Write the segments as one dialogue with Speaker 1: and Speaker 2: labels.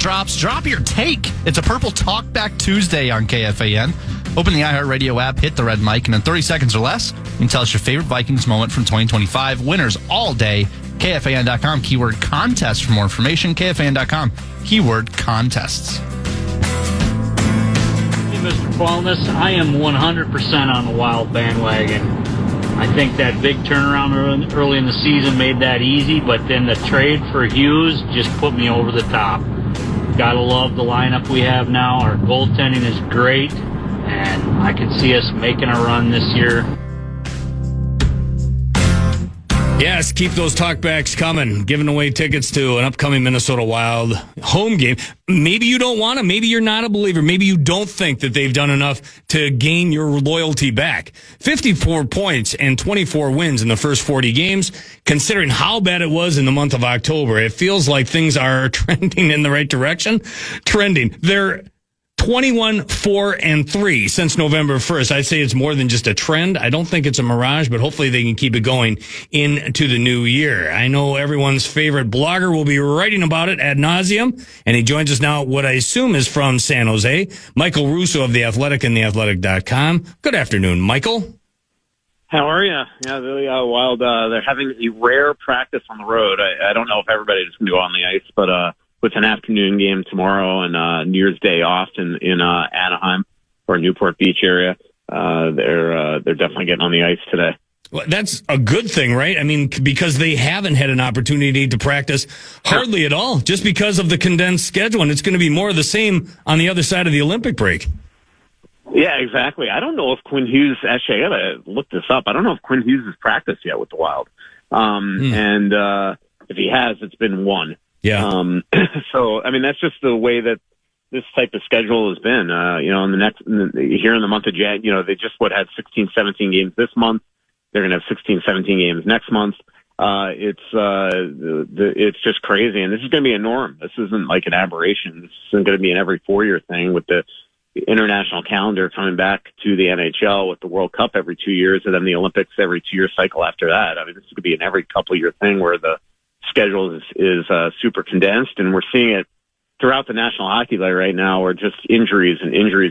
Speaker 1: drops, drop your take. It's a Purple Talkback Tuesday on KFAN. Open the iHeartRadio app, hit the red mic, and in 30 seconds or less, you can tell us your favorite Vikings moment from 2025. Winners all day. KFAN.com, keyword contest for more information. KFAN.com, keyword contests.
Speaker 2: Hey, Mr. Wellness, I am 100% on the Wild bandwagon. I think that big turnaround early in the season made that easy, but then the trade for Hughes just put me over the top. Gotta love the lineup we have now. Our goaltending is great, and I can see us making a run this year.
Speaker 3: Yes, keep those talkbacks coming. Giving away tickets to an upcoming Minnesota Wild home game. Maybe you don't want to. Maybe you're not a believer. Maybe you don't think that they've done enough to gain your loyalty back. 54 points and 24 wins in the first 40 games. Considering how bad it was in the month of October, it feels like things are trending in the right direction. They're 21-4-3 since November 1st. I'd say it's more than just a trend. I don't think it's a mirage, but hopefully they can keep it going into the new year. I know everyone's favorite blogger will be writing about it ad nauseum, and he joins us now, what I assume is from San Jose, Michael Russo of The Athletic and TheAthletic.com. Good afternoon, Michael.
Speaker 4: How are you? Yeah, the Wild, they're having a rare practice on the road. I don't know if everybody's going to go on the ice, but with an afternoon game tomorrow and New Year's Day off in Anaheim or Newport Beach area, they're definitely getting on the ice today.
Speaker 3: Well, that's a good thing, right? I mean, because they haven't had an opportunity to practice hardly at all, just because of the condensed schedule, and it's going to be more of the same on the other side of the Olympic break.
Speaker 4: Yeah, exactly. I don't know if Quinn Hughes, actually, I got to look this up. I don't know if Quinn Hughes has practiced yet with the Wild. And if he has, it's been one.
Speaker 3: Yeah.
Speaker 4: So, I mean, that's just the way that this type of schedule has been. Here in the month of January, they just had 16, 17 games this month. They're going to have 16, 17 games next month. It's just crazy. And this is going to be a norm. This isn't like an aberration. This isn't going to be an every 4-year thing with the international calendar coming back to the NHL with the World Cup every 2 years and then the Olympics every 2-year cycle after that. I mean, this is going to be an every couple year thing where the schedule is super condensed, and we're seeing it throughout the National Hockey League right now, where just injuries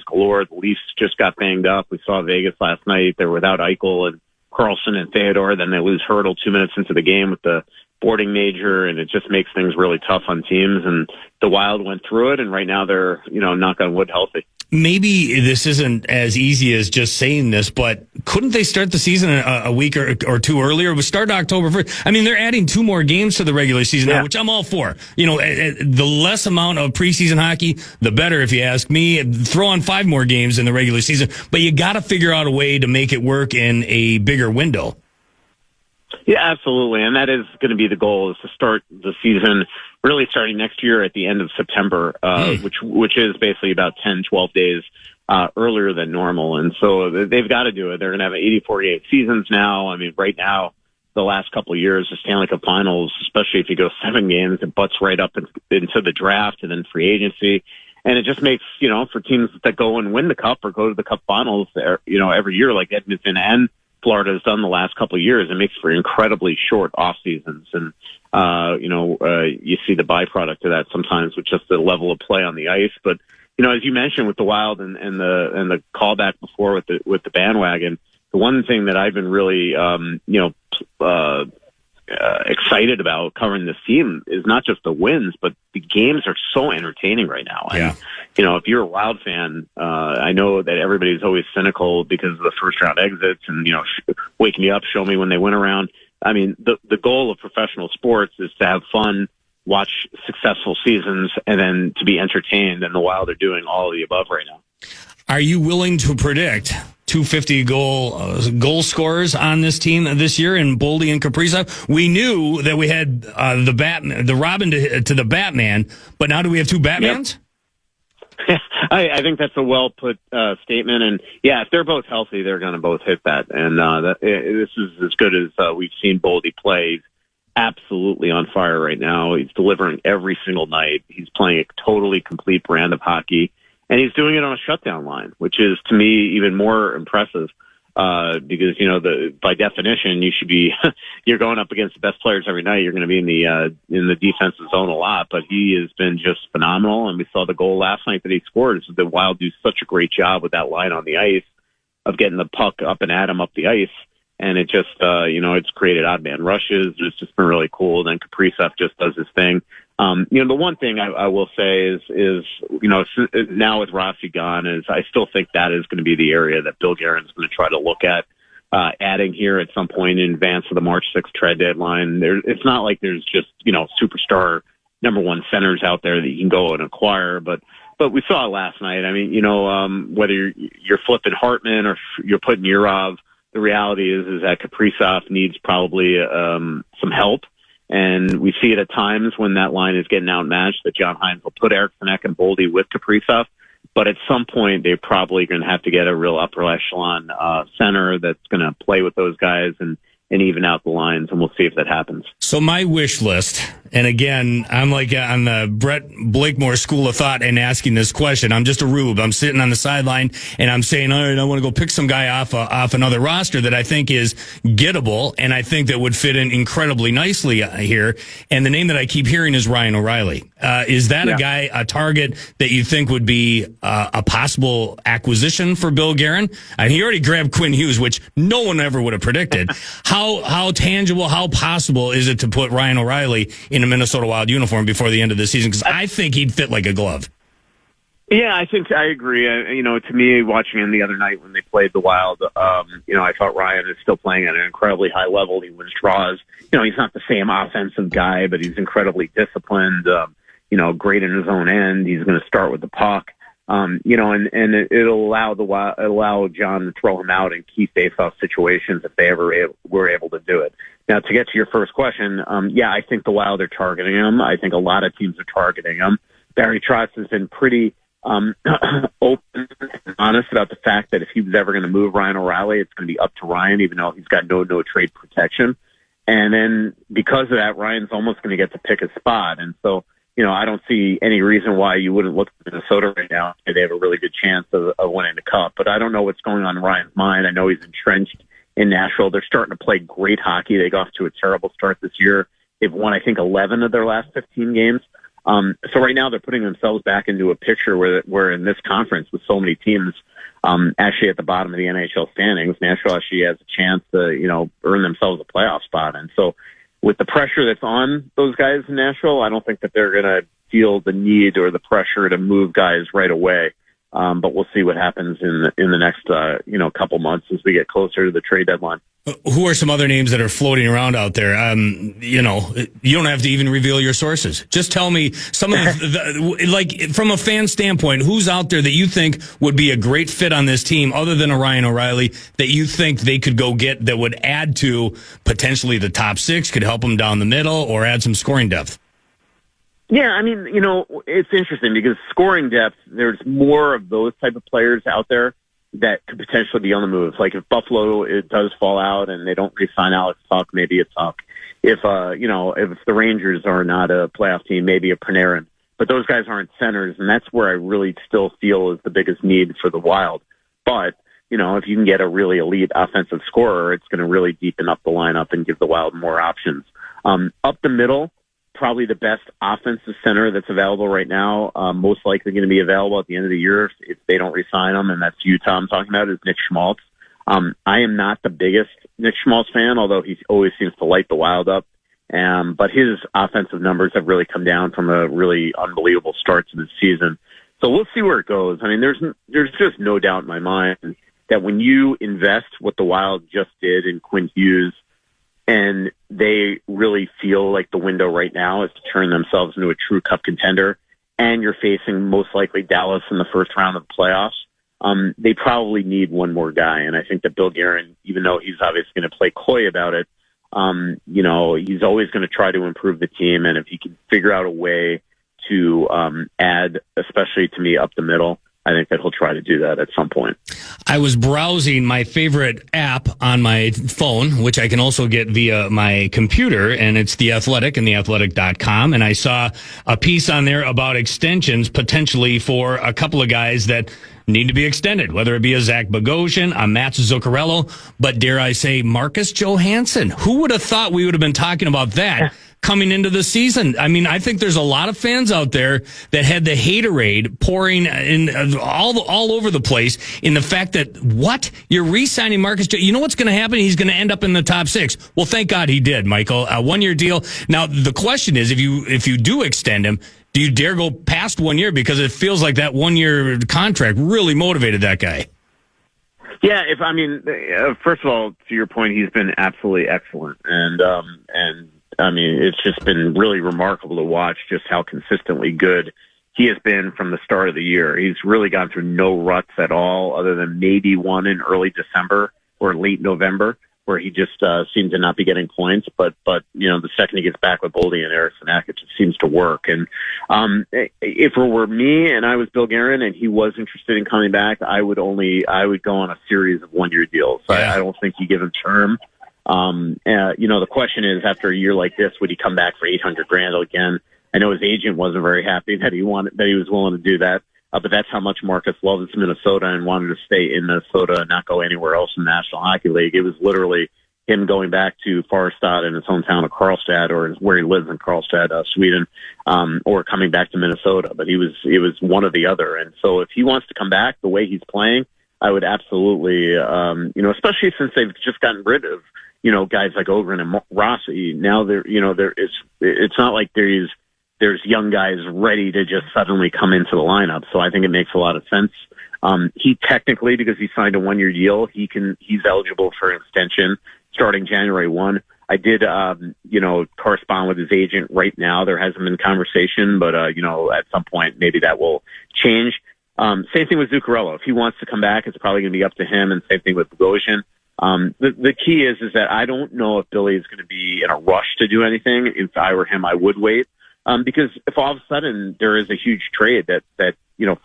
Speaker 4: galore. The Leafs just got banged up. We saw Vegas last night. They're without Eichel and Carlson and Theodore. Then they lose Hurdle 2 minutes into the game with the boarding major, and it just makes things really tough on teams. And the Wild went through it, and right now they're, knock on wood, healthy.
Speaker 3: Maybe this isn't as easy as just saying this, but couldn't they start the season a week or two earlier? We start October 1st. I mean, they're adding 2 more games to the regular season now, which I'm all for. The less amount of preseason hockey, the better, if you ask me. Throw on 5 more games in the regular season, but you got to figure out a way to make it work in a bigger window.
Speaker 4: Yeah, absolutely. And that is going to be the goal, is to start the season really starting next year at the end of September, which is basically about 10, 12 days earlier than normal. And so they've got to do it. They're going to have 84-game seasons now. I mean, right now, the last couple of years, the Stanley Cup Finals, especially if you go 7 games, it butts right up into the draft and then free agency. And it just makes, for teams that go and win the Cup or go to the Cup Finals, every year, like Edmonton and Florida has done the last couple of years, it makes for incredibly short off seasons. And, you see the byproduct of that sometimes with just the level of play on the ice. But, as you mentioned with the Wild and the callback before with the bandwagon, the one thing that I've been really, excited about covering this team is not just the wins, but the games are so entertaining right now. And, if you're a Wild fan, I know that everybody's always cynical because of the first round exits and, wake me up, show me when they win around. I mean, the goal of professional sports is to have fun, watch successful seasons, and then to be entertained. And the Wild are doing all of the above right now.
Speaker 3: Are you willing to predict 250 goal scorers on this team this year in Boldy and Kaprizov? We knew that we had the Robin to the Batman, but now do we have 2 Batmans?
Speaker 4: Yep. I think that's a well put statement, and if they're both healthy, they're going to both hit that. And this is as good as we've seen Boldy play. He's absolutely on fire right now. He's delivering every single night. He's playing a totally complete brand of hockey. And he's doing it on a shutdown line, which is, to me, even more impressive. because, by definition, you should be, you're going up against the best players every night. You're going to be in the defensive zone a lot, but he has been just phenomenal. And we saw the goal last night that he scored. So the Wild do such a great job with that line on the ice of getting the puck up and at him up the ice. And it just, it's created odd man rushes. It's just been really cool. Then Kaprizov just does his thing. The one thing I will say is now with Rossi gone, is I still think that is going to be the area that Bill Guerin's going to try to look at adding here at some point in advance of the March 6th trade deadline. It's not like there's just superstar number one centers out there that you can go and acquire, but we saw it last night. I mean, whether you're flipping Hartman or you're putting Yurov, the reality is that Kaprizov needs probably some help. And we see it at times when that line is getting outmatched that John Hines will put Eriksson and Boldy with Kaprizov. But at some point, they're probably going to have to get a real upper echelon center that's going to play with those guys and even out the lines, and we'll see if that happens.
Speaker 3: So my wish list, and again, I'm like on the Brett Blakemore school of thought and asking this question. I'm just a rube. I'm sitting on the sideline and I'm saying, all right, I want to go pick some guy off another roster that I think is gettable and I think that would fit in incredibly nicely here. And the name that I keep hearing is Ryan O'Reilly. Is that a target that you think would be a possible acquisition for Bill Guerin? And he already grabbed Quinn Hughes, which no one ever would have predicted. How tangible, how possible is it to put Ryan O'Reilly in a Minnesota Wild uniform before the end of the season? Because I think he'd fit like a glove.
Speaker 4: Yeah, I agree. To me, watching him the other night when they played the Wild, I thought Ryan is still playing at an incredibly high level. He wins draws. He's not the same offensive guy, but he's incredibly disciplined, great in his own end. He's going to start with the puck. And it'll allow John to throw him out in key face-off situations if they ever were able to do it. Now, to get to your first question, I think the Wild are targeting him. I think a lot of teams are targeting him. Barry Trotz has been pretty open and honest about the fact that if he was ever going to move Ryan O'Reilly, it's going to be up to Ryan, even though he's got no trade protection. And then because of that, Ryan's almost going to get to pick a spot. And so, I don't see any reason why you wouldn't look at Minnesota right now. They have a really good chance of winning the Cup. But I don't know what's going on in Ryan's mind. I know he's entrenched in Nashville. They're starting to play great hockey. They got off to a terrible start this year. They've won, I think, 11 of their last 15 games. So right now they're putting themselves back into a picture where in this conference with so many teams actually at the bottom of the NHL standings, Nashville actually has a chance to, earn themselves a playoff spot. And so with the pressure that's on those guys in Nashville, I don't think that they're going to feel the need or the pressure to move guys right away. But we'll see what happens in the next, couple months as we get closer to the trade deadline.
Speaker 3: Who are some other names that are floating around out there? You don't have to even reveal your sources. Just tell me some of the from a fan standpoint, who's out there that you think would be a great fit on this team other than a Ryan O'Reilly that you think they could go get that would add to potentially the top six, could help them down the middle or add some scoring depth?
Speaker 4: Yeah, it's interesting because scoring depth, there's more of those type of players out there that could potentially be on the move. Like if Buffalo it does fall out and they don't re-sign Alex Tuch, maybe it's Tuch. If the Rangers are not a playoff team, maybe a Panarin. But those guys aren't centers, and that's where I really still feel is the biggest need for the Wild. But if you can get a really elite offensive scorer, it's going to really deepen up the lineup and give the Wild more options. Up the middle, probably the best offensive center that's available right now, most likely going to be available at the end of the year if they don't re-sign him, and that's Utah I'm talking about, is Nick Schmaltz. I am not the biggest Nick Schmaltz fan, although he always seems to light the Wild up. But his offensive numbers have really come down from a really unbelievable start to the season. So we'll see where it goes. There's just no doubt in my mind that when you invest what the Wild just did in Quinn Hughes, and they really feel like the window right now is to turn themselves into a true Cup contender, and you're facing most likely Dallas in the first round of the playoffs, they probably need one more guy. And I think that Bill Guerin, even though he's obviously going to play coy about it, he's always going to try to improve the team. And if he can figure out a way to add, especially to me, up the middle, I think that he'll try to do that at some point.
Speaker 3: I was browsing my favorite app on my phone, which I can also get via my computer, and it's The Athletic and theathletic.com. And I saw a piece on there about extensions potentially for a couple of guys that need to be extended, whether it be a Zach Bogosian, a Mats Zuccarello, but dare I say Marcus Johansson. Who would have thought we would have been talking about that coming into the season? I mean, I think there's a lot of fans out there that had the haterade pouring in all over the place in the fact that, what? You're re-signing Marcus You know what's going to happen? He's going to end up in the top 6. Well, thank God he did, Michael. A 1-year deal. Now, the question is, if you do extend him, do you dare go past 1 year? Because it feels like that 1-year contract really motivated that guy.
Speaker 4: Yeah, first of all, to your point, he's been absolutely excellent. And I mean, it's just been really remarkable to watch just how consistently good he has been from the start of the year. He's really gone through no ruts at all, other than maybe one in early December or late November, where he just seemed to not be getting points. But the second he gets back with Boldy and Eriksson, it just seems to work. And if it were me and I was Bill Guerin and he was interested in coming back, I would go on a series of 1-year deals.
Speaker 3: Yeah.
Speaker 4: I don't think you give him term. The question is, after a year like this, would he come back for $800,000 again? I know his agent wasn't very happy that he was willing to do that. But that's how much Marcus loves Minnesota and wanted to stay in Minnesota and not go anywhere else in the National Hockey League. It was literally him going back to Farstad in his hometown of Karlstad, or where he lives in Karlstad, Sweden, or coming back to Minnesota. But it was one or the other. And so if he wants to come back the way he's playing, I would absolutely, especially since they've just gotten rid of, guys like Ogren and Rossi. Now it's not like there's young guys ready to just suddenly come into the lineup. So I think it makes a lot of sense. He technically, because he signed a 1-year deal, he's eligible for an extension starting January 1. I did, correspond with his agent right now. There hasn't been conversation, but, at some point maybe that will change. Same thing with Zuccarello. If he wants to come back, it's probably going to be up to him, and same thing with Bogosian. The key is that I don't know if Billy is going to be in a rush to do anything. If I were him, I would wait. Because if all of a sudden there is a huge trade that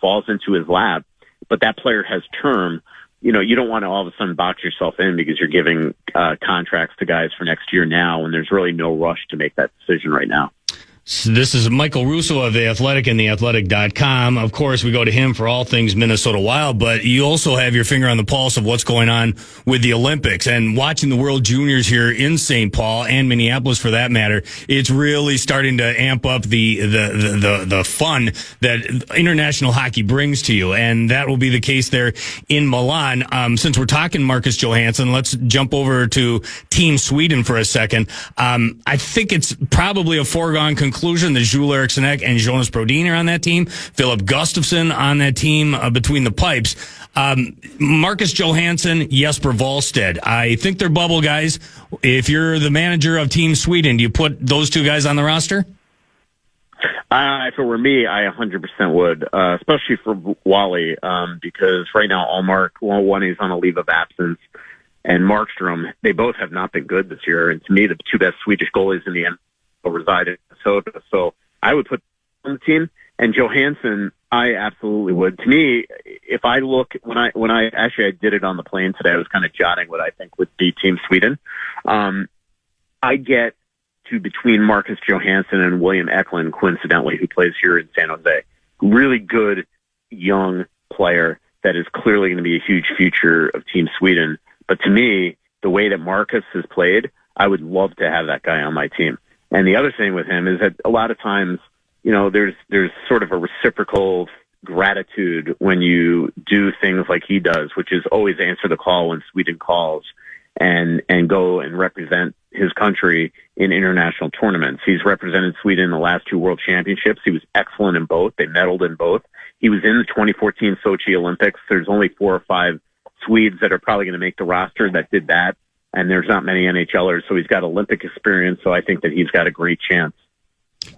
Speaker 4: falls into his lap, but that player has term, you don't want to all of a sudden box yourself in because you're giving contracts to guys for next year now, when there's really no rush to make that decision right now.
Speaker 3: So this is Michael Russo of The Athletic and theathletic.com. Of course, we go to him for all things Minnesota Wild, but you also have your finger on the pulse of what's going on with the Olympics. And watching the World Juniors here in St. Paul and Minneapolis, for that matter, it's really starting to amp up the fun that international hockey brings to you. And that will be the case there in Milan. Since we're talking Marcus Johansson, let's jump over to Team Sweden for a second. I think it's probably a foregone conclusion that Jules Eriksson and Jonas Brodin are on that team. Philip Gustafsson on that team between the pipes. Marcus Johansson, Jesper Wallstedt. I think they're bubble guys. If you're the manager of Team Sweden, do you put those two guys on the roster?
Speaker 4: If it were me, I 100% would, especially for Wally, because right now Allmark, one is on a leave of absence, and Markstrom, they both have not been good this year. And to me, the two best Swedish goalies in the NBA reside in Minnesota. So I would put on the team. And Johansson, I absolutely would. To me, if I look, when I did it on the plane today, I was kind of jotting what I think would be Team Sweden. I get to between Marcus Johansson and William Eklund, coincidentally, who plays here in San Jose. Really good young player that is clearly going to be a huge future of Team Sweden. But to me, the way that Marcus has played, I would love to have that guy on my team. And the other thing with him is that a lot of times, there's sort of a reciprocal gratitude when you do things like he does, which is always answer the call when Sweden calls and go and represent his country in international tournaments. He's represented Sweden in the last 2 World Championships. He was excellent in both. They medaled in both. He was in the 2014 Sochi Olympics. There's only 4 or 5 Swedes that are probably going to make the roster that did that. And there's not many NHLers, so he's got Olympic experience, so I think that he's got a great chance.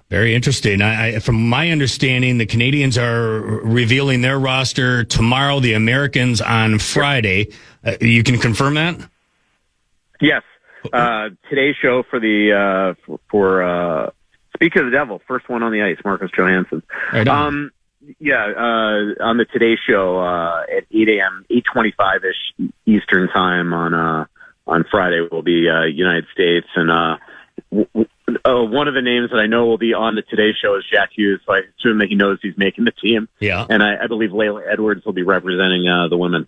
Speaker 3: Very interesting. From my understanding, the Canadians are revealing their roster tomorrow, the Americans on Friday. You can confirm that?
Speaker 4: Yes. Today's show for Speak of the Devil, first one on the ice, Marcus Johansson.
Speaker 3: Right on.
Speaker 4: On the Today Show at 8 a.m., 8:25-ish Eastern time on Friday will be United States. And one of the names that I know will be on the Today Show is Jack Hughes, so I assume that he knows he's making the team.
Speaker 3: Yeah.
Speaker 4: And I believe Layla Edwards will be representing the women.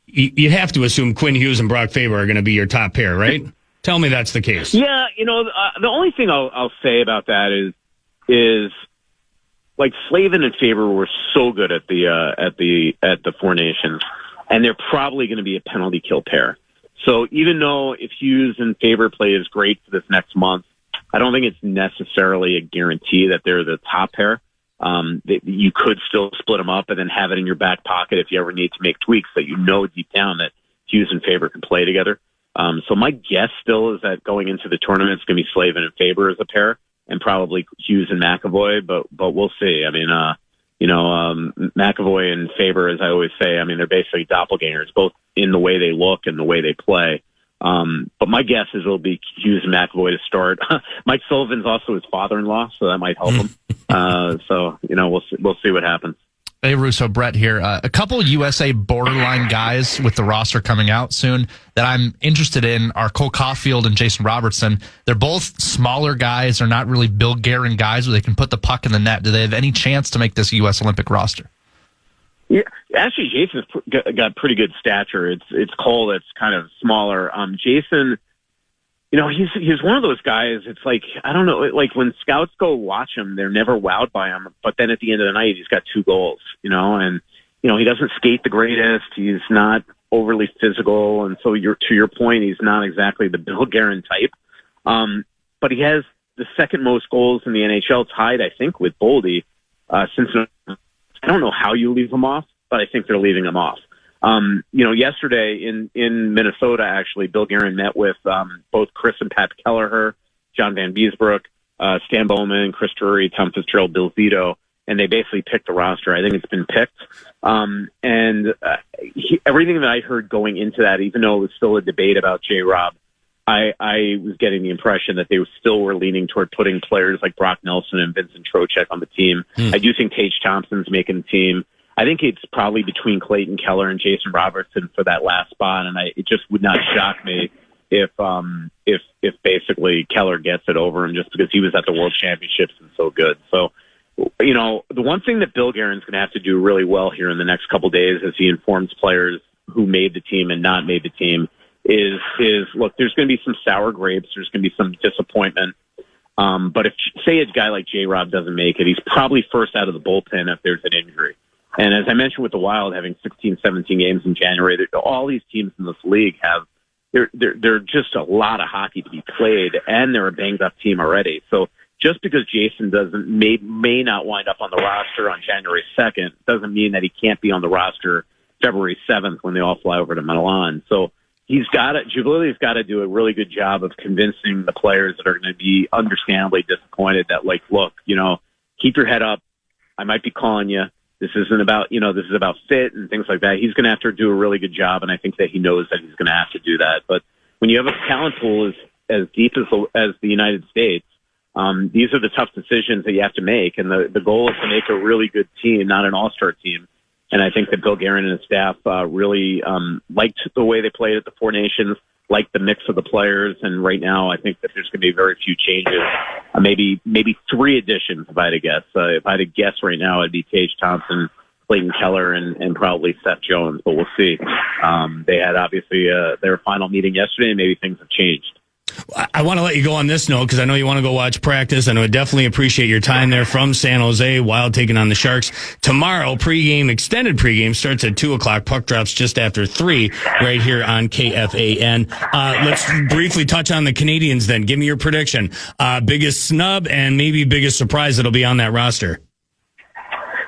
Speaker 3: You have to assume Quinn Hughes and Brock Faber are going to be your top pair, right? Tell me that's the case.
Speaker 4: Yeah, the only thing I'll say about that is like Slavin and Faber were so good at the Four Nations, and they're probably going to be a penalty kill pair. So even though if Hughes and Faber play is great for this next month, I don't think it's necessarily a guarantee that they're the top pair. You could still split them up and then have it in your back pocket if you ever need to make tweaks that deep down that Hughes and Faber can play together. So my guess still is that going into the tournament, it's going to be Slavin and Faber as a pair, and probably Hughes and McAvoy. But we'll see. I mean, McAvoy and Faber, as I always say, I mean, they're basically doppelgangers, both in the way they look and the way they play. But my guess is it'll be Hughes and McAvoy to start. Mike Sullivan's also his father-in-law, so that might help him. So we'll see what happens.
Speaker 1: Hey, Russo, Brett here. A couple USA borderline guys with the roster coming out soon that I'm interested in are Cole Caulfield and Jason Robertson. They're both smaller guys. They're not really Bill Guerin guys where they can put the puck in the net. Do they have any chance to make this U.S. Olympic roster?
Speaker 4: Yeah, actually, Jason's got pretty good stature. It's Cole that's kind of smaller. Jason, he's one of those guys. It's like, I don't know, like when scouts go watch him, they're never wowed by him. But then at the end of the night, he's got 2 goals, and he doesn't skate the greatest. He's not overly physical. And so to your point, he's not exactly the Bill Guerin type. But he has the second most goals in the NHL, tied, I think, with Boldy, since I don't know how you leave him off, but I think they're leaving him off. Yesterday in Minnesota, actually, Bill Guerin met with both Chris and Pat Kelleher, John Van Beesbrook, Stan Bowman, Chris Drury, Tom Fitzgerald, Bill Zito, and they basically picked the roster. I think it's been picked. Everything that I heard going into that, even though it was still a debate about J-Rob, I was getting the impression that they still were leaning toward putting players like Brock Nelson and Vincent Trocheck on the team. I do think Tage Thompson's making the team. I think it's probably between Clayton Keller and Jason Robertson for that last spot, and it just would not shock me if basically Keller gets it over him just because he was at the World Championships and so good. So, the one thing that Bill Guerin's going to have to do really well here in the next couple days as he informs players who made the team and not made the team is look, there's going to be some sour grapes. There's going to be some disappointment. But if, say, a guy like J-Rob doesn't make it, he's probably first out of the bullpen if there's an injury. And as I mentioned with the Wild having 16, 17 games in January, all these teams in this league they're just a lot of hockey to be played, and they're a banged-up team already. So just because Jason may not wind up on the roster on January 2nd doesn't mean that he can't be on the roster February 7th when they all fly over to Milan. So Giuliani's got to do a really good job of convincing the players that are going to be understandably disappointed that, like, look, keep your head up. I might be calling you. This isn't about, this is about fit and things like that. He's going to have to do a really good job, and I think that he knows that he's going to have to do that. But when you have a talent pool as deep as the United States, these are the tough decisions that you have to make, and the goal is to make a really good team, not an all-star team. And I think that Bill Guerin and his staff really liked the way they played at the Four Nations, liked the mix of the players, and right now I think that there's going to be very few changes. Maybe 3 additions, if I had to guess. If I had to guess right now, it'd be Tage Thompson, Clayton Keller, and probably Seth Jones, but we'll see. They had obviously their final meeting yesterday, and maybe things have changed.
Speaker 3: I want to let you go on this note because I know you want to go watch practice, and I would definitely appreciate your time there from San Jose. Wild taking on the Sharks tomorrow. Extended pregame starts at 2:00. Puck drops just after 3 right here on KFAN. Let's briefly touch on the Canadians then. Give me your prediction. Biggest snub and maybe biggest surprise that'll be on that roster.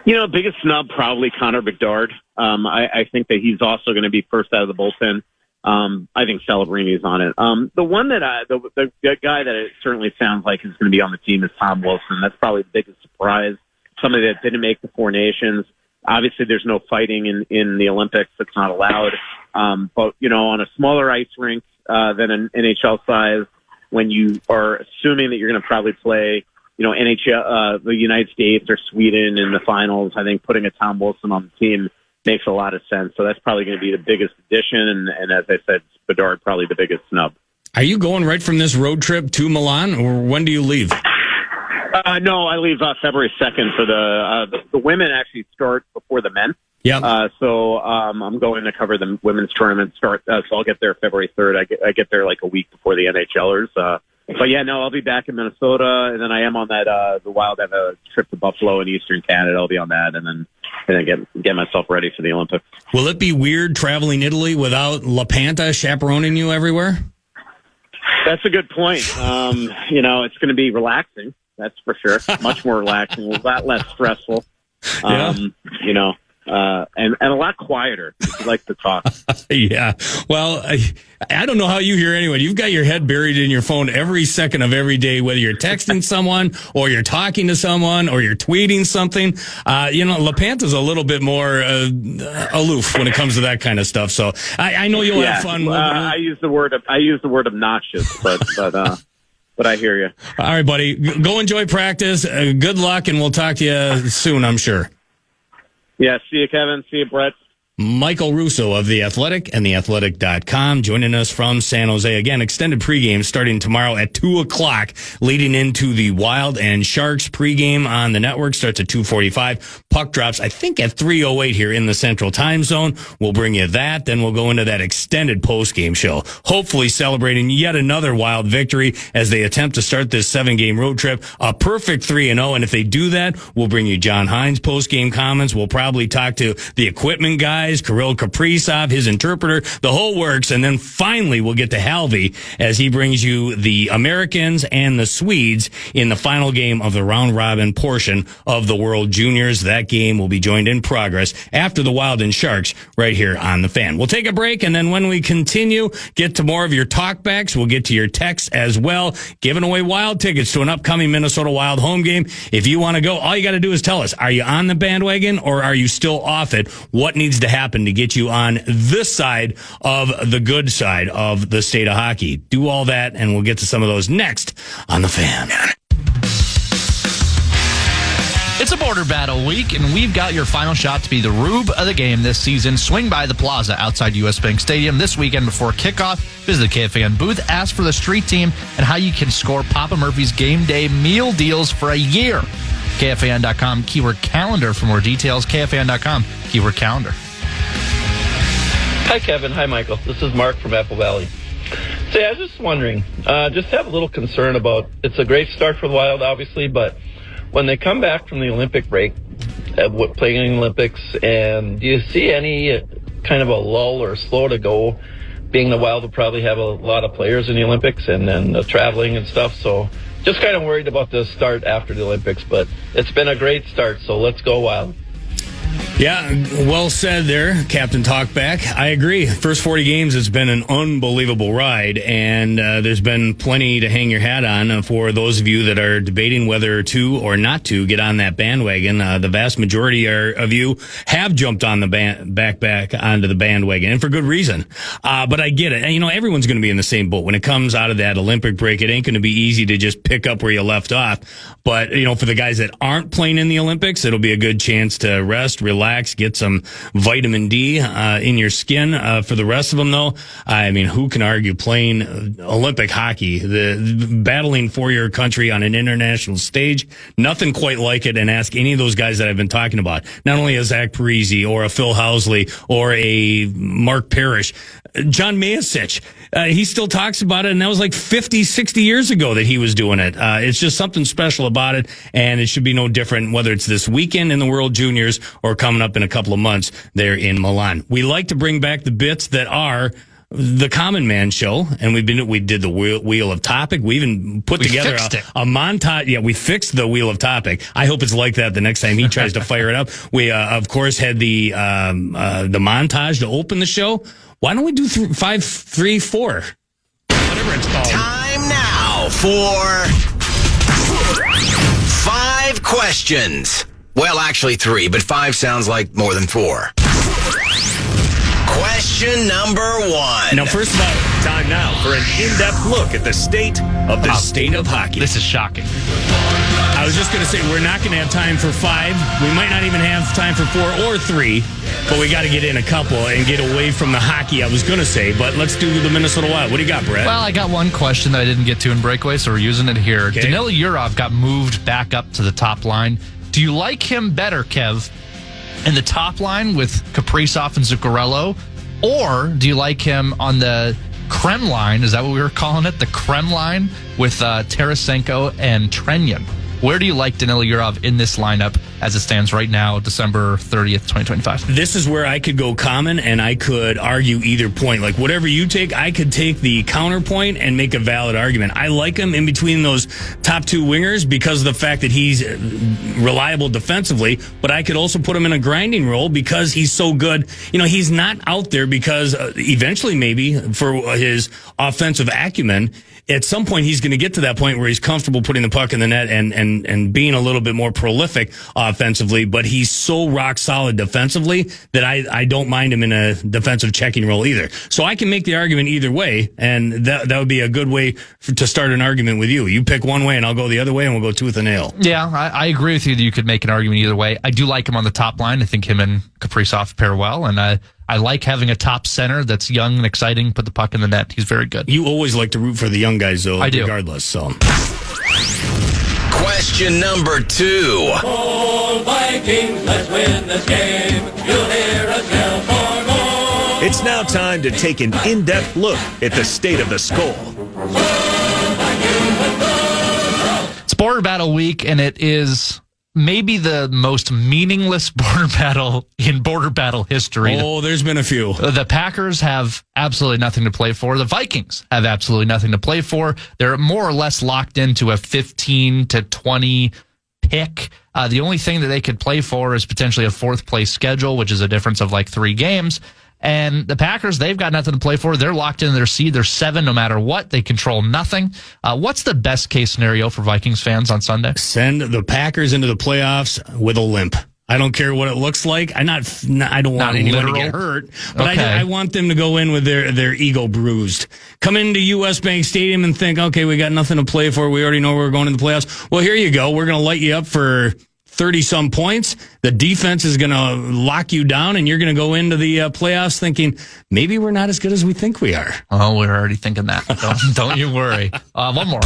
Speaker 4: Biggest snub probably Connor Bedard. I think that he's also going to be first out of the bullpen. I think Celebrini's on it. The one that the guy that it certainly sounds like is going to be on the team is Tom Wilson. That's probably the biggest surprise. Somebody that didn't make the Four Nations. Obviously, there's no fighting in the Olympics. That's not allowed. But on a smaller ice rink than an NHL size, when you are assuming that you're going to probably play, NHL, the United States or Sweden in the finals, I think putting a Tom Wilson on the team makes a lot of sense. So that's probably going to be the biggest addition. And as I said, Bedard probably the biggest snub.
Speaker 3: Are you going right from this road trip to Milan, or when do you leave?
Speaker 4: No, I leave February 2nd for the women actually start before the men.
Speaker 3: Yeah.
Speaker 4: So I'm going to cover the women's tournament start. So I'll get there February 3rd. I get there like a week before the NHLers. But yeah, no, I'll be back in Minnesota, and then I am on that the Wild have a trip to Buffalo in Eastern Canada. I'll be on that, and then get myself ready for the Olympics.
Speaker 3: Will it be weird traveling Italy without LaPanta chaperoning you everywhere?
Speaker 4: That's a good point. It's going to be relaxing. That's for sure. Much more relaxing, a lot less stressful. And a lot quieter if you like to talk.
Speaker 3: Yeah. Well, I don't know how you hear anyone. You've got your head buried in your phone every second of every day, whether you're texting someone or you're talking to someone or you're tweeting something. LaPanta's a little bit more aloof when it comes to that kind of stuff. So I know you'll have fun.
Speaker 4: I use the word obnoxious, but I hear you.
Speaker 3: All right, buddy. Go enjoy practice. Good luck, and we'll talk to you soon, I'm sure.
Speaker 4: Yeah, see you, Kevin. See you, Brett.
Speaker 3: Michael Russo of The Athletic and theathletic.com joining us from San Jose. Again, extended pregame starting tomorrow at 2 o'clock, leading into the Wild and Sharks pregame on the network. Starts at 2:45. Puck drops, I think, at 3:08 here in the Central Time Zone. We'll bring you that. Then we'll go into that extended postgame show, hopefully celebrating yet another Wild victory as they attempt to start this 7-game road trip. A perfect 3-0. And if they do that, we'll bring you John Hines postgame comments. We'll probably talk to the equipment guys, Kirill Kaprizov, his interpreter, the whole works. And then finally, we'll get to Halvey as he brings you the Americans and the Swedes in the final game of the round-robin portion of the World Juniors. That game will be joined in progress after the Wild and Sharks right here on the Fan. We'll take a break, and then when we continue, get to more of your talkbacks. We'll get to your texts as well, giving away Wild tickets to an upcoming Minnesota Wild home game. If you want to go, all you got to do is tell us, are you on the bandwagon or are you still off it? What needs to happen to get you on this side of the good side of the state of hockey? Do all that, and we'll get to some of those next on the Fan.
Speaker 1: It's a border battle week, and we've got your final shot to be the rube of the game this season. Swing by the plaza outside U.S. Bank Stadium this weekend before kickoff. Visit the KFAN booth, ask for the street team, and how you can score Papa Murphy's game day meal deals for a year. KFAN.com, keyword calendar for more details. KFAN.com, keyword calendar.
Speaker 5: Hi, Kevin. Hi, Michael. This is Mark from Apple Valley. Say, I was just wondering, just have a little concern about, it's a great start for the Wild, obviously, but when they come back from the Olympic break, playing in the Olympics, and do you see any kind of a lull or slow to go, being the Wild will probably have a lot of players in the Olympics and then the traveling and stuff, so just kind of worried about the start after the Olympics, but it's been a great start, so let's go Wild.
Speaker 3: Yeah, well said there, Captain Talkback. I agree. First 40 games, it's been an unbelievable ride, and there's been plenty to hang your hat on for those of you that are debating whether to or not to get on that bandwagon. The vast majority of you have jumped on the back onto the bandwagon, and for good reason. But I get it. And, everyone's going to be in the same boat. When it comes out of that Olympic break, it ain't going to be easy to just pick up where you left off. But, for the guys that aren't playing in the Olympics, it'll be a good chance to rest, relax, get some vitamin D in your skin. For the rest of them, though, I mean, who can argue playing Olympic hockey, the battling for your country on an international stage? Nothing quite like it. And ask any of those guys that I've been talking about, not only a Zach Parise or a Phil Housley or a Mark Parrish, John Mayasich. He still talks about it, and that was like 50, 60 years ago that he was doing it. It's just something special about it, and it should be no different whether it's this weekend in the World Juniors or coming up in a couple of months there in Milan. We like to bring back the bits that are the Common Man Show, and we did the wheel of topic. We even put together a montage. Yeah, we fixed the wheel of topic. I hope it's like that the next time he tries to fire it up. We of course had the montage to open the show. Why don't we do 5, 3, 4? Whatever it's called.
Speaker 6: Time now for 5 questions. Well, actually 3, but 5 sounds like more than 4. Question number 1.
Speaker 3: Now, first of all, time now for an in-depth look at the state of hockey.
Speaker 1: This is shocking.
Speaker 3: I was just going to say, we're not going to have time for 5. We might not even have time for 4 or 3, but we got to get in a couple and get away from the hockey, I was going to say. But let's do the Minnesota Wild. What do you got, Brett?
Speaker 1: Well, I got one question that I didn't get to in breakaway, so we're using it here.
Speaker 3: Okay.
Speaker 1: Danila Yurov got moved back up to the top line. Do you like him better, Kev, in the top line with Kaprizov and Zuccarello? Or do you like him on the Krem line? Is that what we were calling it? The Krem line with Tarasenko and Trenyan. Where do you like Danila Yurov in this lineup as it stands right now, December 30th, 2025?
Speaker 3: This is where I could go common and I could argue either point. Like whatever you take, I could take the counterpoint and make a valid argument. I like him in between those top 2 wingers because of the fact that he's reliable defensively, but I could also put him in a grinding role because he's so good. You know, he's not out there because eventually maybe for his offensive acumen, at some point he's going to get to that point where he's comfortable putting the puck in the net and being a little bit more prolific offensively, but he's so rock solid defensively that I don't mind him in a defensive checking role either. So I can make the argument either way, and that would be a good way to start an argument with you. You pick one way and I'll go the other way and we'll go tooth and nail.
Speaker 1: Yeah, I agree with you that you could make an argument either way. I do like him on the top line. I think him and Kaprizov pair well, and I like having a top center that's young and exciting, put the puck in the net. He's very good.
Speaker 3: You always like to root for the young guys, though,
Speaker 1: I do.
Speaker 3: Regardless. So,
Speaker 6: Question number 2.
Speaker 7: All Vikings, let's win this game. You'll hear us yell for more.
Speaker 8: It's now time to take an in-depth look at the state of the Skull.
Speaker 1: It's Border Battle Week, and it is maybe the most meaningless border battle in border battle history.
Speaker 3: Oh, there's been a few.
Speaker 1: The Packers have absolutely nothing to play for. The Vikings have absolutely nothing to play for. They're more or less locked into a 15 to 20 pick. The only thing that they could play for is potentially a 4th place schedule, which is a difference of like 3 games. And the Packers, they've got nothing to play for. They're locked in their seed. They're 7 no matter what. They control nothing. What's the best case scenario for Vikings fans on Sunday?
Speaker 3: Send the Packers into the playoffs with a limp. I don't care what it looks like. I don't want anyone to get hurt, but
Speaker 1: okay.
Speaker 3: I want them to go in with their ego bruised. Come into US Bank Stadium and think, okay, we got nothing to play for. We already know we're going to the playoffs. Well, here you go. We're going to light you up for 30-some points. The defense is going to lock you down, and you're going to go into the playoffs thinking, maybe we're not as good as we think we are.
Speaker 1: Oh, we're already thinking that. Don't you worry. One more.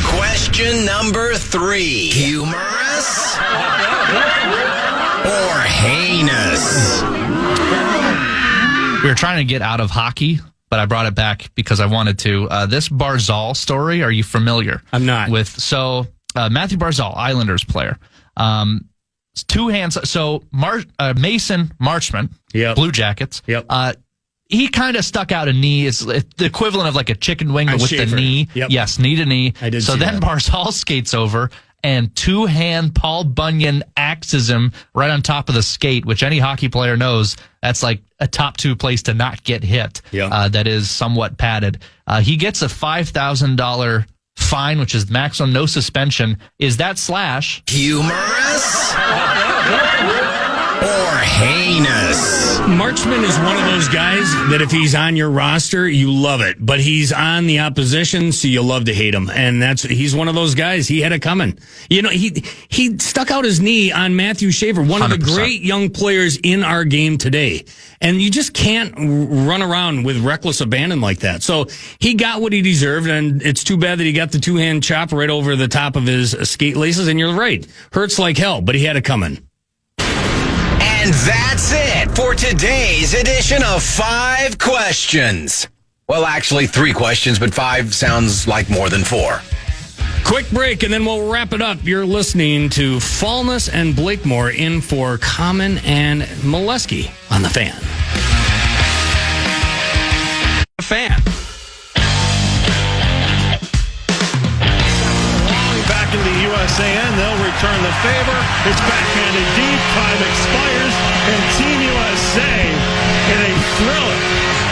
Speaker 6: Question number 3. Humorous or heinous?
Speaker 1: We were trying to get out of hockey, but I brought it back because I wanted to. This Barzal story, are you familiar?
Speaker 3: I'm not.
Speaker 1: Matthew Barzal, Islanders player. 2 hands. So Mason Marchment,
Speaker 3: Yep.
Speaker 1: Blue Jackets.
Speaker 3: Yep.
Speaker 1: He kind of stuck out a knee. It's the equivalent of like a chicken wing, but with
Speaker 3: Schaefer.
Speaker 1: the knee.
Speaker 3: Yep.
Speaker 1: Yes, knee to knee.
Speaker 3: I did
Speaker 1: so
Speaker 3: see
Speaker 1: then
Speaker 3: that.
Speaker 1: Barzal skates over and 2-hand Paul Bunyan axes him right on top of the skate, which any hockey player knows that's like a top 2 place to not get hit.
Speaker 3: Yeah.
Speaker 1: That is somewhat padded. He gets a $5,000 fine, which is maximum, no suspension. Is that slash?
Speaker 6: Humorous or heinous?
Speaker 3: Marchman is one of those guys that if he's on your roster, you love it. But he's on the opposition, so you love to hate him. And he's one of those guys. He had it coming. You know, he stuck out his knee on Matthew Schaefer, one of the
Speaker 1: 100%.
Speaker 3: great young players in our game today. And you just can't run around with reckless abandon like that. So he got what he deserved, and it's too bad that he got the 2-hand chop right over the top of his skate laces. And you're right. Hurts like hell, but he had it coming.
Speaker 6: And that's it for today's edition of 5 questions. Well, actually 3 questions, but 5 sounds like more than 4.
Speaker 3: Quick break, and then we'll wrap it up. You're listening to Fallness and Blakemore in for Common and Molesky on The Fan.
Speaker 8: Fan. Back into the USAN, they'll return the favor. It's backhanded deep, time expires, and Team USA in a thriller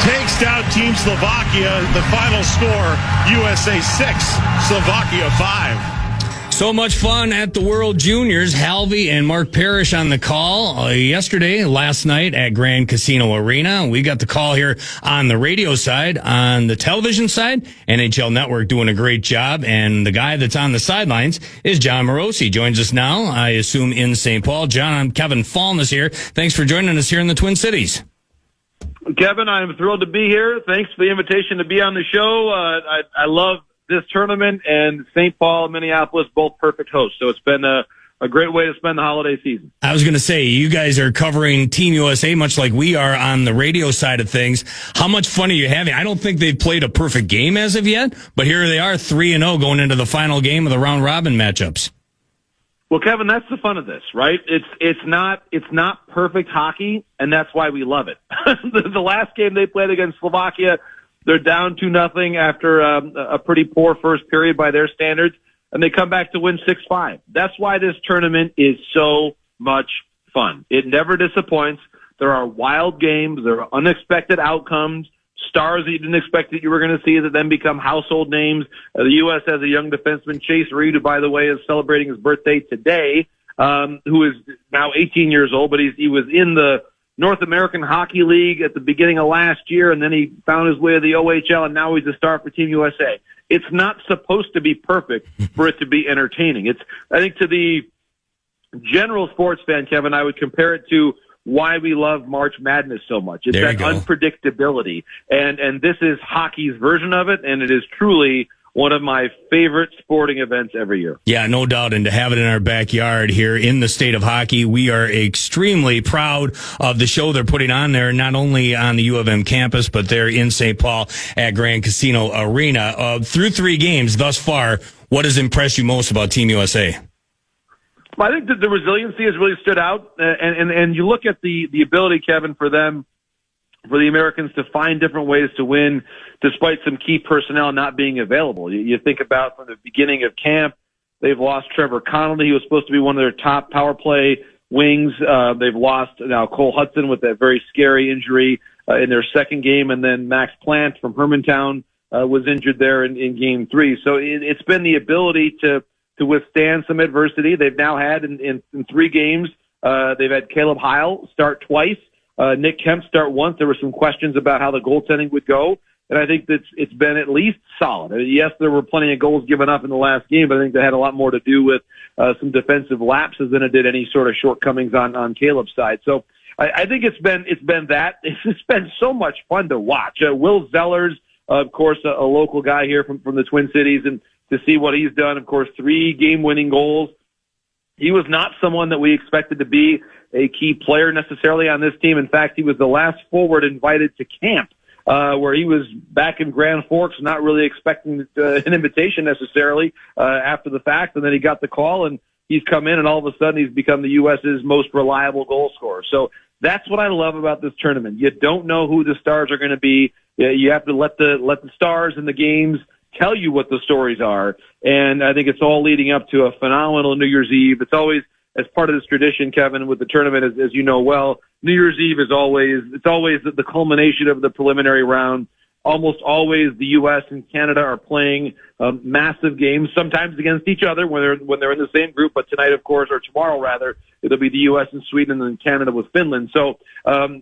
Speaker 8: takes down Team Slovakia. The final score, USA 6, Slovakia 5.
Speaker 3: So much fun at the World Juniors. Halvey and Mark Parrish on the call last night at Grand Casino Arena. We got the call here on the radio side. On the television side, NHL Network doing a great job. And the guy that's on the sidelines is John Morosi. Joins us now, I assume, in St. Paul. John, I'm Kevin Fallness here. Thanks for joining us here in the Twin Cities.
Speaker 9: Kevin, I'm thrilled to be here. Thanks for the invitation to be on the show. I love this tournament, and St. Paul and Minneapolis, both perfect hosts. So it's been a great way to spend the holiday season.
Speaker 3: I was going to say, you guys are covering Team USA much like we are on the radio side of things. How much fun are you having? I don't think they've played a perfect game as of yet, but here they are 3-0 going into the final game of the round robin matchups.
Speaker 9: Well, Kevin, that's the fun of this, right? It's not perfect hockey, and that's why we love it. The last game they played against Slovakia, they're down 2-0 after a pretty poor first period by their standards, and they come back to win 6-5. That's why this tournament is so much fun. It never disappoints. There are wild games. There are unexpected outcomes, stars that you didn't expect that you were going to see that then become household names. The U.S. has a young defenseman, Chase Reed, who, by the way, is celebrating his birthday today, who is now 18 years old, but he was in the North American Hockey League at the beginning of last year, and then he found his way to the OHL, and now he's a star for Team USA. It's not supposed to be perfect for it to be entertaining. I think to the general sports fan, Kevin, I would compare it to why we love March Madness so much. It's that unpredictability, and this is hockey's version of it, and it is truly one of my favorite sporting events every year.
Speaker 3: Yeah, no doubt. And to have it in our backyard here in the state of hockey, we are extremely proud of the show they're putting on there, not only on the U of M campus, but there in St. Paul at Grand Casino Arena. Through 3 games thus far, what has impressed you most about Team USA?
Speaker 9: Well, I think that the resiliency has really stood out. And you look at the ability, Kevin, for the Americans to find different ways to win despite some key personnel not being available. You think about from the beginning of camp, they've lost Trevor Connolly. He was supposed to be one of their top power play wings. They've lost now Cole Hudson with that very scary injury in their second game. And then Max Plant from Hermantown was injured there in game 3. So it's been the ability to withstand some adversity. They've now had in 3 games, they've had Caleb Heil start twice. Nick Kemp start once. There were some questions about how the goaltending would go, and I think that it's been at least solid. Yes, there were plenty of goals given up in the last game, but I think that had a lot more to do with some defensive lapses than it did any sort of shortcomings on Caleb's side. So I think it's been that. It's been so much fun to watch. Will Zellers, of course, a local guy here from the Twin Cities, and to see what he's done, of course, 3 game-winning goals. He was not someone that we expected to be a key player necessarily on this team. In fact, he was the last forward invited to camp, where he was back in Grand Forks, not really expecting an invitation necessarily after the fact. And then he got the call, and he's come in, and all of a sudden he's become the U.S.'s most reliable goal scorer. So that's what I love about this tournament. You don't know who the stars are going to be. You have to let the stars in the games tell you what the stories are. And I think it's all leading up to a phenomenal New Year's Eve. It's always, as part of this tradition, Kevin, with the tournament, as you know well, New Year's Eve is always the culmination of the preliminary round. Almost always the U.S. and Canada are playing massive games, sometimes against each other when they're in the same group. But tonight, of course, or tomorrow rather, it'll be the U.S. and Sweden, and then Canada with Finland. So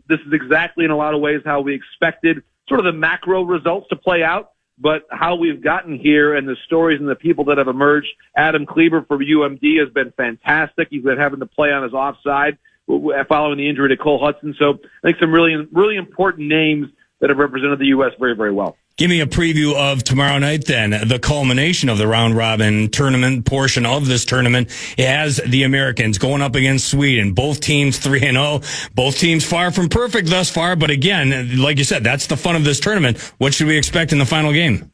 Speaker 9: this is exactly in a lot of ways how we expected sort of the macro results to play out. But how we've gotten here and the stories and the people that have emerged. Adam Kleber from UMD has been fantastic. He's been having to play on his offside following the injury to Cole Hudson. So I think some really, really important names that have represented the U.S. very, very well.
Speaker 3: Give me a preview of tomorrow night then, the culmination of the round-robin tournament portion of this tournament. It has the Americans going up against Sweden. Both teams 3-0. Both teams far from perfect thus far, but again, like you said, that's the fun of this tournament. What should we expect in the final game?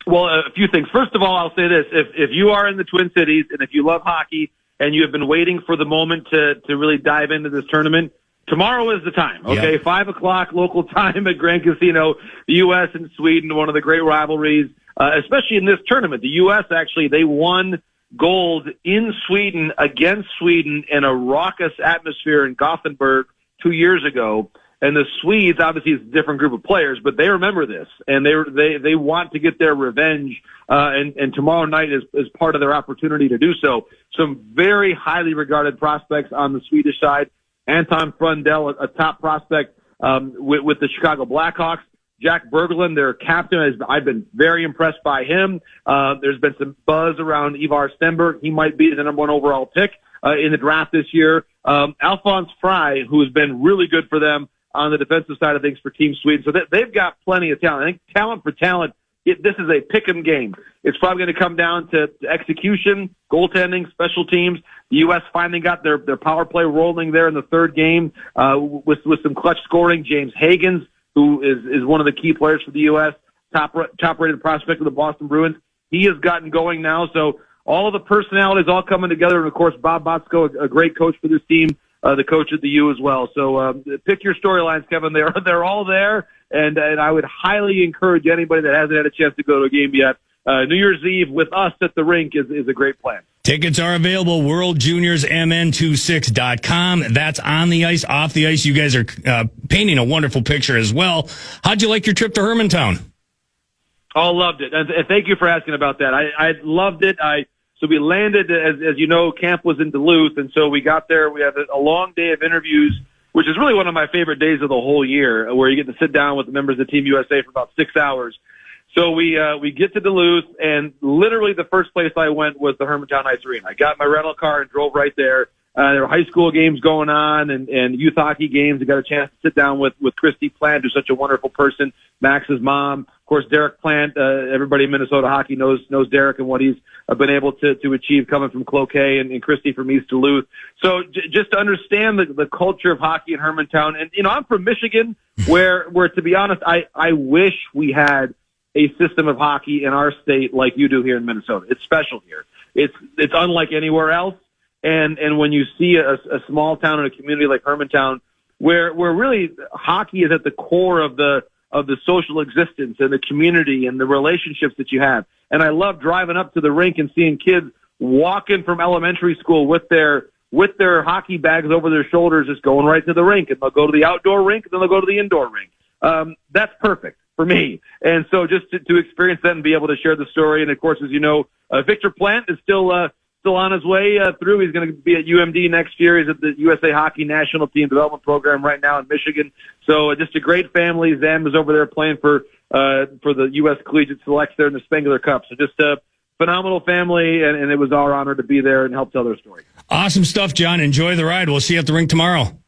Speaker 9: Well, a few things. First of all, I'll say this. If you are in the Twin Cities and if you love hockey and you have been waiting for the moment to really dive into this tournament, tomorrow is the time, okay? Yep. 5 o'clock local time at Grand Casino, the U.S. and Sweden, one of the great rivalries, especially in this tournament. The U.S. actually, they won gold in Sweden against Sweden in a raucous atmosphere in Gothenburg 2 years ago. And the Swedes, obviously, is a different group of players, but they remember this, and they want to get their revenge. And tomorrow night is part of their opportunity to do so. Some very highly regarded prospects on the Swedish side. Anton Frundell, a top prospect with the Chicago Blackhawks. Jack Berglund, their captain, I've been very impressed by him. There's been some buzz around Ivar Stenberg. He might be the number 1 overall pick in the draft this year. Alphonse Frey, who has been really good for them on the defensive side of things for Team Sweden. So they've got plenty of talent. I think talent for talent, this is a pick-em game. It's probably going to come down to execution, goaltending, special teams. The U.S. finally got their power play rolling there in the third game with some clutch scoring. James Hagens, who is one of the key players for the U.S., top-rated prospect of the Boston Bruins. He has gotten going now. So all of the personalities all coming together. And, of course, Bob Botsko, a great coach for this team, the coach at the U as well. So pick your storylines, Kevin. They're all there, and I would highly encourage anybody that hasn't had a chance to go to a game yet. New Year's Eve with us at the rink is a great plan.
Speaker 3: Tickets are available, worldjuniorsmn26.com. That's on the ice, off the ice. You guys are painting a wonderful picture as well. How'd you like your trip to Hermantown?
Speaker 9: Oh, loved it. And thank you for asking about that. I loved it. So we landed, as you know, camp was in Duluth, and so we got there. We had a long day of interviews, which is really one of my favorite days of the whole year, where you get to sit down with the members of Team USA for about 6 hours. So we get to Duluth, and literally the first place I went was the Hermantown Ice Arena. I got my rental car and drove right there. There were high school games going on and youth hockey games. I got a chance to sit down with Christy Plant, who's such a wonderful person, Max's mom. Of course, Derek Plant, everybody in Minnesota hockey knows Derek and what he's been able to achieve coming from Cloquet and Christy from East Duluth. So just to understand the culture of hockey in Hermantown. And, I'm from Michigan, where to be honest, I wish we had a system of hockey in our state like you do here in Minnesota. It's special here. It's unlike anywhere else. And when you see a small town and a community like Hermantown, where really hockey is at the core of the social existence and the community and the relationships that you have. And I love driving up to the rink and seeing kids walking from elementary school with their hockey bags over their shoulders, just going right to the rink, and they'll go to the outdoor rink and then they'll go to the indoor rink. That's perfect for me. And so just to experience that and be able to share the story. And of course, as you know, Victor Plant is still on his way through. He's going to be at UMD next year. He's at the USA Hockey National Team Development Program right now in Michigan. So just a great family. Zam is over there playing for the U.S. Collegiate Selects there in the Spengler Cup. So just a phenomenal family, and it was our honor to be there and help tell their story.
Speaker 3: Awesome stuff, John. Enjoy the ride. We'll see you at the rink tomorrow.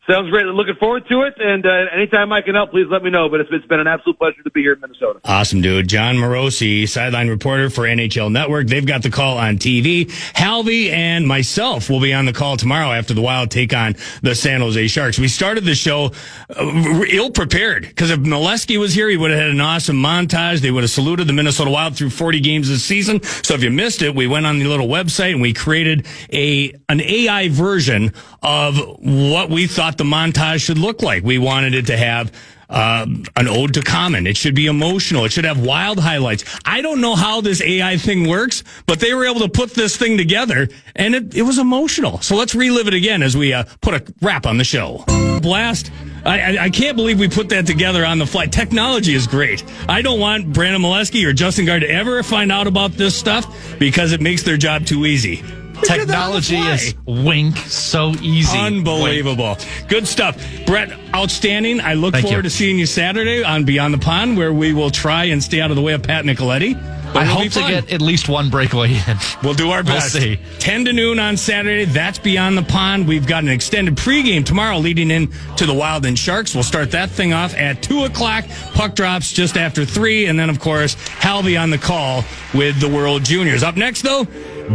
Speaker 9: Sounds great. Looking forward to it, and anytime I can help, please let me know. But it's been an absolute pleasure to be here in Minnesota.
Speaker 3: Awesome, dude. John Morosi, sideline reporter for NHL Network. They've got the call on TV. Halvey and myself will be on the call tomorrow after the Wild take on the San Jose Sharks. We started the show ill-prepared, because if Molesky was here, he would have had an awesome montage. They would have saluted the Minnesota Wild through 40 games this season. So if you missed it, we went on the little website and we created an AI version of what we thought the montage should look like. We wanted it to have an ode to Common. It should be emotional. It should have Wild highlights. I don't know how this AI thing works, but they were able to put this thing together, and it was emotional. So let's relive it again as we put a wrap on the show. Blast. I can't believe we put that together on the fly. Technology is great. I don't want Brandon Molesky or Justin Guard to ever find out about this stuff because it makes their job too easy.
Speaker 1: Technology is wink so easy.
Speaker 3: Unbelievable.
Speaker 1: Wink.
Speaker 3: Good stuff. Brett, outstanding. I look forward to seeing you Saturday on Beyond the Pond, where we will try and stay out of the way of Pat Nicoletti.
Speaker 1: I hope to get at least one breakaway in.
Speaker 3: We'll do our best.
Speaker 1: We'll see.
Speaker 3: 10 to noon on Saturday. That's Beyond the Pond. We've got an extended pregame tomorrow leading in to the Wild and Sharks. We'll start that thing off at 2 o'clock. Puck drops just after 3. And then, of course, Halvey on the call with the World Juniors. Up next, though,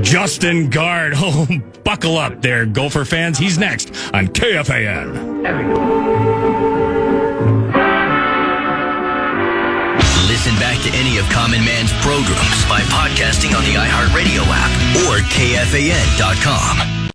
Speaker 3: Justin Guard. Oh, buckle up there, Gopher fans. He's next on KFAN.
Speaker 6: Listen back to any of Common Man's programs by podcasting on the iHeartRadio app or KFAN.com.